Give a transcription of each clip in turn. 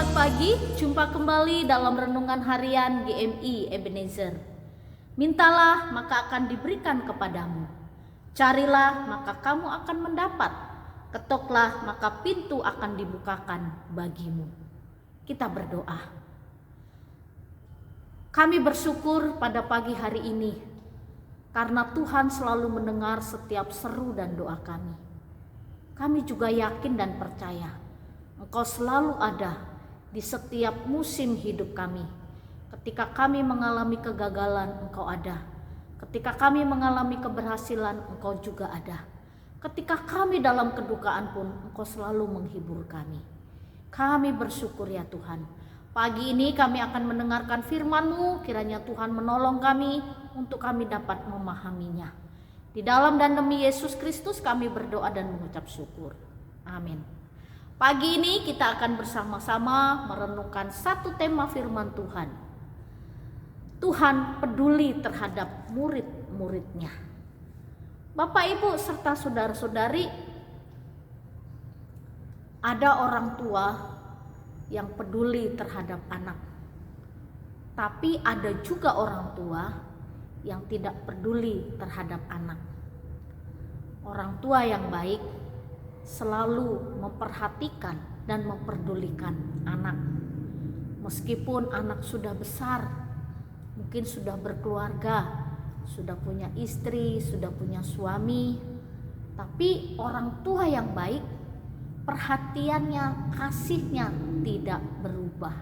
Selamat pagi, jumpa kembali dalam renungan harian GMI Ebenezer. Mintalah maka akan diberikan kepadamu. Carilah maka kamu akan mendapat. Ketoklah maka pintu akan dibukakan bagimu. Kita berdoa. Kami bersyukur pada pagi hari ini karena Tuhan selalu mendengar setiap seru dan doa kami. Kami juga yakin dan percaya Engkau selalu ada di setiap musim hidup kami. Ketika kami mengalami kegagalan, Engkau ada. Ketika kami mengalami keberhasilan, Engkau juga ada. Ketika kami dalam kedukaan pun, Engkau selalu menghibur kami. Kami bersyukur ya Tuhan. Pagi ini kami akan mendengarkan firman-Mu, kiranya Tuhan menolong kami untuk kami dapat memahaminya. Di dalam dan demi Yesus Kristus kami berdoa dan mengucap syukur. Amin. Pagi ini kita akan bersama-sama merenungkan satu tema firman Tuhan. Tuhan peduli terhadap murid-muridnya. Bapak, Ibu, serta saudara-saudari, ada orang tua yang peduli terhadap anak. Tapi ada juga orang tua yang tidak peduli terhadap anak. Orang tua yang baik selalu memperhatikan dan memperdulikan anak. Meskipun anak sudah besar, mungkin sudah berkeluarga, sudah punya istri, sudah punya suami, tapi orang tua yang baik, perhatiannya, kasihnya tidak berubah.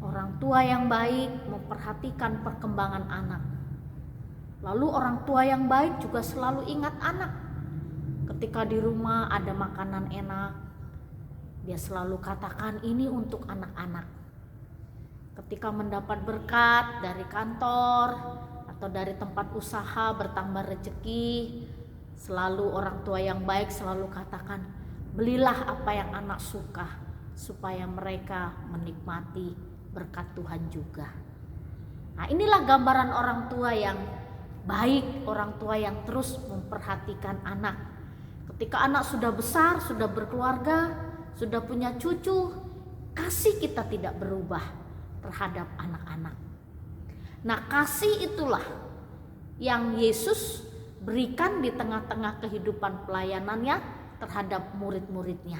Orang tua yang baik memperhatikan perkembangan anak. Lalu orang tua yang baik juga selalu ingat anak. Ketika di rumah ada makanan enak, dia selalu katakan ini untuk anak-anak. Ketika mendapat berkat dari kantor atau dari tempat usaha bertambah rezeki, selalu orang tua yang baik selalu katakan, belilah apa yang anak suka supaya mereka menikmati berkat Tuhan juga. Nah, inilah gambaran orang tua yang baik, orang tua yang terus memperhatikan anak. Ketika anak sudah besar, sudah berkeluarga, sudah punya cucu, kasih kita tidak berubah terhadap anak-anak. Nah, kasih itulah yang Yesus berikan di tengah-tengah kehidupan pelayanannya terhadap murid-muridnya.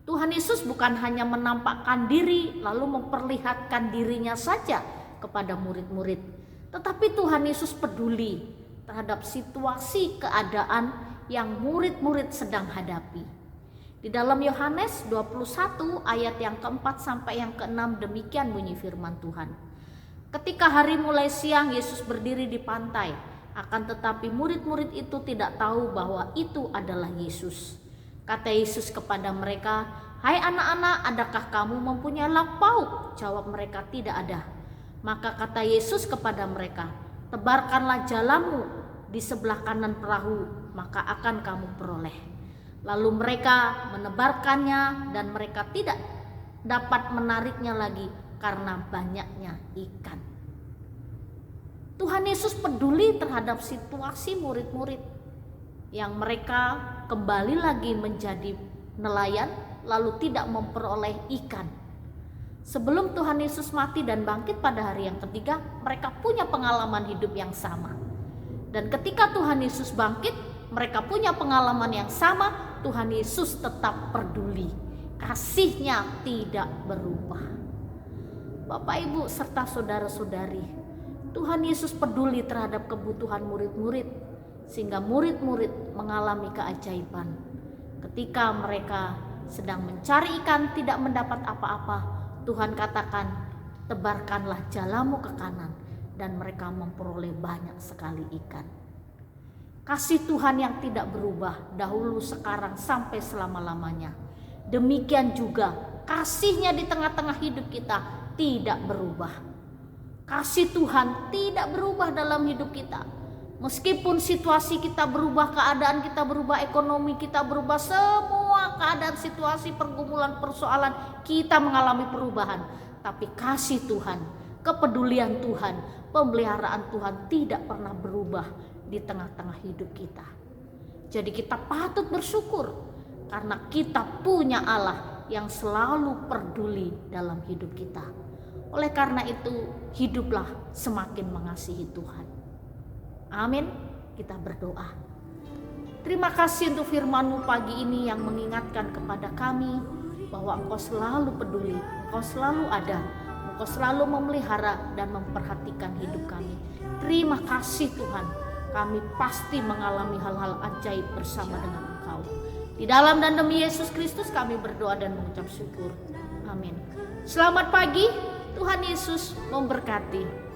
Tuhan Yesus bukan hanya menampakkan diri lalu memperlihatkan dirinya saja kepada murid-murid, tetapi Tuhan Yesus peduli terhadap situasi keadaan yang murid-murid sedang hadapi. Di dalam Yohanes 21 ayat yang keempat sampai yang keenam demikian bunyi firman Tuhan. Ketika hari mulai siang, Yesus berdiri di pantai. Akan tetapi murid-murid itu tidak tahu bahwa itu adalah Yesus. Kata Yesus kepada mereka, "Hai anak-anak, adakah kamu mempunyai lauk pauk?" Jawab mereka, "Tidak ada." Maka kata Yesus kepada mereka, "Tebarkanlah jalamu di sebelah kanan perahu, maka akan kamu peroleh." Lalu mereka menebarkannya dan mereka tidak dapat menariknya lagi karena banyaknya ikan. Tuhan Yesus peduli terhadap situasi murid-murid yang mereka kembali lagi menjadi nelayan lalu tidak memperoleh ikan. Sebelum Tuhan Yesus mati dan bangkit pada hari yang ketiga, mereka punya pengalaman hidup yang sama. Dan ketika Tuhan Yesus bangkit, mereka punya pengalaman yang sama. Tuhan Yesus tetap peduli. Kasih-Nya tidak berubah. Bapak, Ibu, serta saudara-saudari, Tuhan Yesus peduli terhadap kebutuhan murid-murid, sehingga murid-murid mengalami keajaiban. Ketika mereka sedang mencari ikan tidak mendapat apa-apa, Tuhan katakan, "Tebarkanlah jalamu ke kanan." Dan mereka memperoleh banyak sekali ikan. Kasih Tuhan yang tidak berubah dahulu, sekarang, sampai selama-lamanya. Demikian juga kasih-Nya di tengah-tengah hidup kita tidak berubah. Kasih Tuhan tidak berubah dalam hidup kita. Meskipun situasi kita berubah, keadaan kita berubah, ekonomi kita berubah, semua keadaan, situasi, pergumulan, persoalan kita mengalami perubahan. Tapi kasih Tuhan, kepedulian Tuhan, pemeliharaan Tuhan tidak pernah berubah di tengah-tengah hidup kita. Jadi kita patut bersyukur karena kita punya Allah yang selalu peduli dalam hidup kita. Oleh karena itu, hiduplah semakin mengasihi Tuhan. Amin. Kita berdoa. Terima kasih untuk firman-Mu pagi ini yang mengingatkan kepada kami bahwa Engkau selalu peduli, Engkau selalu ada, Engkau selalu memelihara dan memperhatikan hidup kami. Terima kasih Tuhan, kami pasti mengalami hal-hal ajaib bersama dengan Engkau. Di dalam dan demi Yesus Kristus kami berdoa dan mengucap syukur. Amin. Selamat pagi, Tuhan Yesus memberkati.